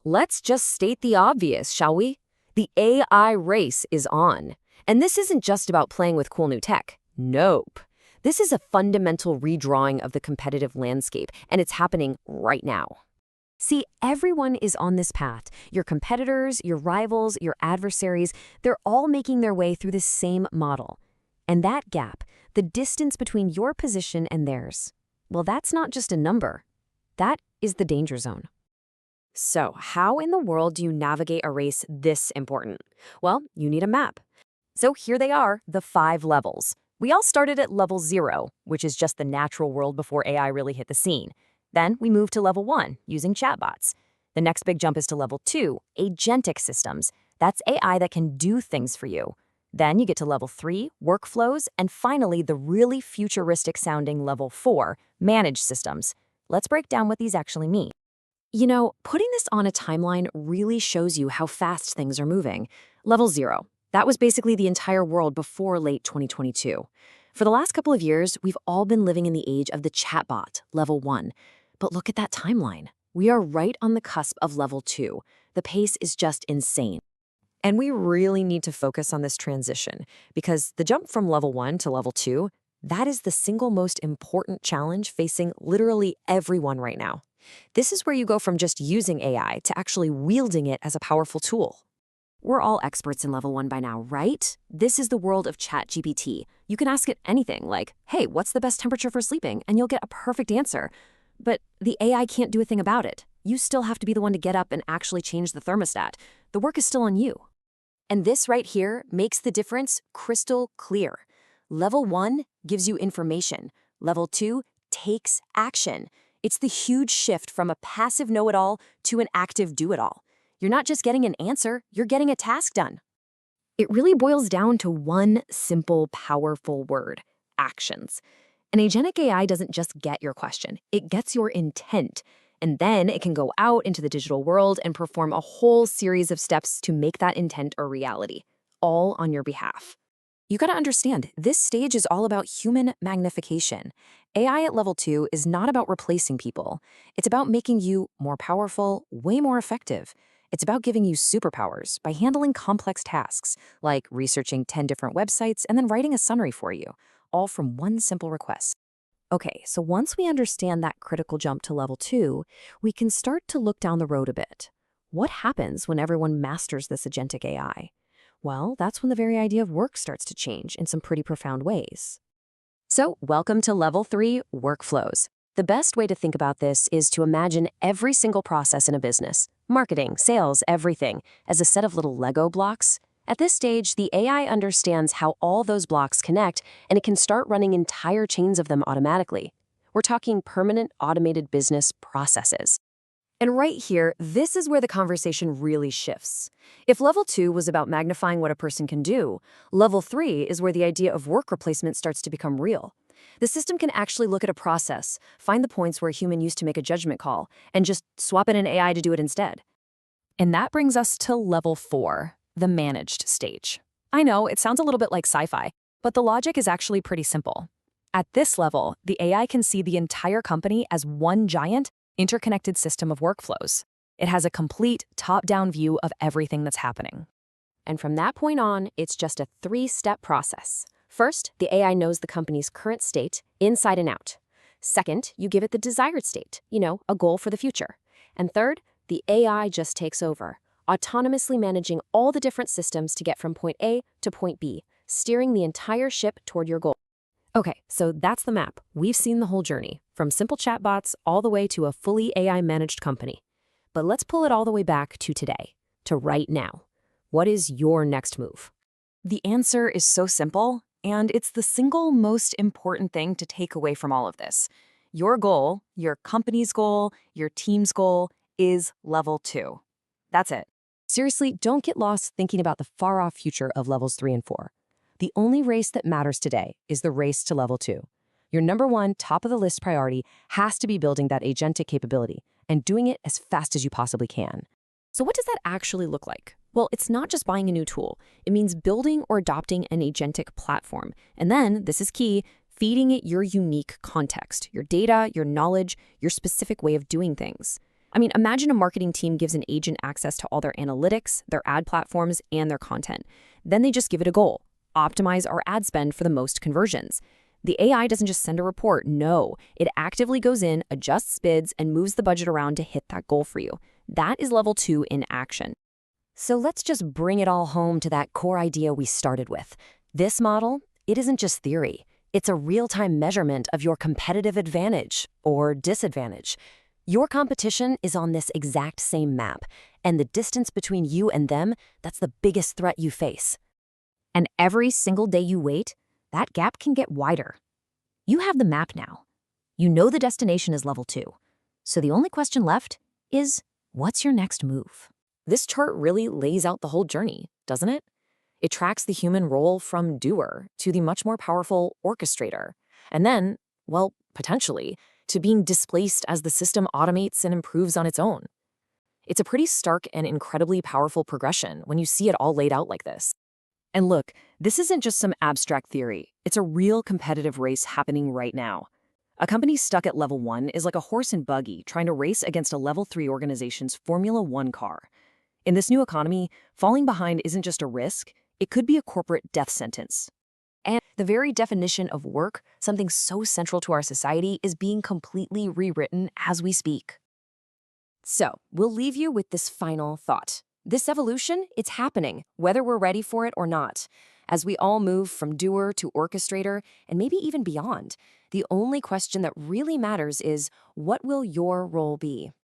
Let's just state the obvious, shall we? The AI race is on. And this isn't just about playing with cool new tech. Nope. This is a fundamental redrawing of the competitive landscape, and it's happening right now. See, everyone is on this path. Your competitors, your rivals, your adversaries, they're all making their way through the same model. And that gap, the distance between your position and theirs, well, that's not just a number. That is the danger zone. So, how in the world do you navigate a race this important? Well, you need a map. So here they are, the 5 levels. We all started at level 0, which is just the natural world before AI really hit the scene. Then we moved to level 1, using chatbots. The next big jump is to level 2, agentic systems. That's AI that can do things for you. Then you get to level 3, workflows, and finally the really futuristic-sounding level 4, managed systems. Let's break down what these actually mean. You know, putting this on a timeline really shows you how fast things are moving. Level 0. That was basically the entire world before late 2022. For the last couple of years, we've all been living in the age of the chatbot, level 1. But look at that timeline. We are right on the cusp of level 2. The pace is just insane. And we really need to focus on this transition because the jump from level 1 to level 2, that is the single most important challenge facing literally everyone right now. This is where you go from just using AI to actually wielding it as a powerful tool. We're all experts in level 1 by now, right? This is the world of ChatGPT. You can ask it anything like, hey, what's the best temperature for sleeping? And you'll get a perfect answer. But the AI can't do a thing about it. You still have to be the one to get up and actually change the thermostat. The work is still on you. And this right here makes the difference crystal clear. Level 1 gives you information. Level 2 takes action. It's the huge shift from a passive know-it-all to an active do-it-all. You're not just getting an answer, you're getting a task done. It really boils down to one simple, powerful word: actions. An agentic AI doesn't just get your question, it gets your intent. And then it can go out into the digital world and perform a whole series of steps to make that intent a reality, all on your behalf. You gotta understand, this stage is all about human magnification. AI at level 2 is not about replacing people. It's about making you more powerful, way more effective. It's about giving you superpowers by handling complex tasks, like researching 10 different websites and then writing a summary for you, all from one simple request. Okay, so once we understand that critical jump to level 2, we can start to look down the road a bit. What happens when everyone masters this agentic AI? Well, that's when the very idea of work starts to change in some pretty profound ways. So, welcome to level 3, workflows. The best way to think about this is to imagine every single process in a business, marketing, sales, everything, as a set of little Lego blocks. At this stage, the AI understands how all those blocks connect, and it can start running entire chains of them automatically. We're talking permanent automated business processes. And right here, this is where the conversation really shifts. If level 2 was about magnifying what a person can do, level 3 is where the idea of work replacement starts to become real. The system can actually look at a process, find the points where a human used to make a judgment call, and just swap in an AI to do it instead. And that brings us to level 4, the managed stage. I know, it sounds a little bit like sci-fi, but the logic is actually pretty simple. At this level, the AI can see the entire company as one giant, interconnected system of workflows. It has a complete top-down view of everything that's happening. And from that point on, it's just a 3-step process. First, the AI knows the company's current state, inside and out. Second, you give it the desired state, a goal for the future. And third, the AI just takes over, autonomously managing all the different systems to get from point A to point B, steering the entire ship toward your goal. Okay, so that's the map. We've seen the whole journey, from simple chatbots all the way to a fully AI-managed company. But let's pull it all the way back to today, to right now. What is your next move? The answer is so simple, and it's the single most important thing to take away from all of this. Your goal, your company's goal, your team's goal is level 2. That's it. Seriously, don't get lost thinking about the far-off future of levels 3 and 4. The only race that matters today is the race to level 2. Your number 1 top-of-the-list priority has to be building that agentic capability and doing it as fast as you possibly can. So what does that actually look like? Well, it's not just buying a new tool. It means building or adopting an agentic platform. And then, this is key, feeding it your unique context, your data, your knowledge, your specific way of doing things. I mean, imagine a marketing team gives an agent access to all their analytics, their ad platforms, and their content. Then they just give it a goal: optimize our ad spend for the most conversions. The AI doesn't just send a report. No, it actively goes in, adjusts bids, and moves the budget around to hit that goal for you. That is level 2 in action. So let's just bring it all home to that core idea we started with. This model, it isn't just theory. It's a real-time measurement of your competitive advantage or disadvantage. Your competition is on this exact same map, and the distance between you and them, that's the biggest threat you face. And every single day you wait, that gap can get wider. You have the map now. You know the destination is level 2. So the only question left is, what's your next move? This chart really lays out the whole journey, doesn't it? It tracks the human role from doer to the much more powerful orchestrator, and then, well, potentially, to being displaced as the system automates and improves on its own. It's a pretty stark and incredibly powerful progression when you see it all laid out like this. And look, this isn't just some abstract theory. It's a real competitive race happening right now. A company stuck at level 1 is like a horse and buggy trying to race against a level 3 organization's Formula 1 car. In this new economy, falling behind isn't just a risk, it could be a corporate death sentence. And the very definition of work, something so central to our society, is being completely rewritten as we speak. So, we'll leave you with this final thought. This evolution, it's happening, whether we're ready for it or not. As we all move from doer to orchestrator, and maybe even beyond, the only question that really matters is, what will your role be?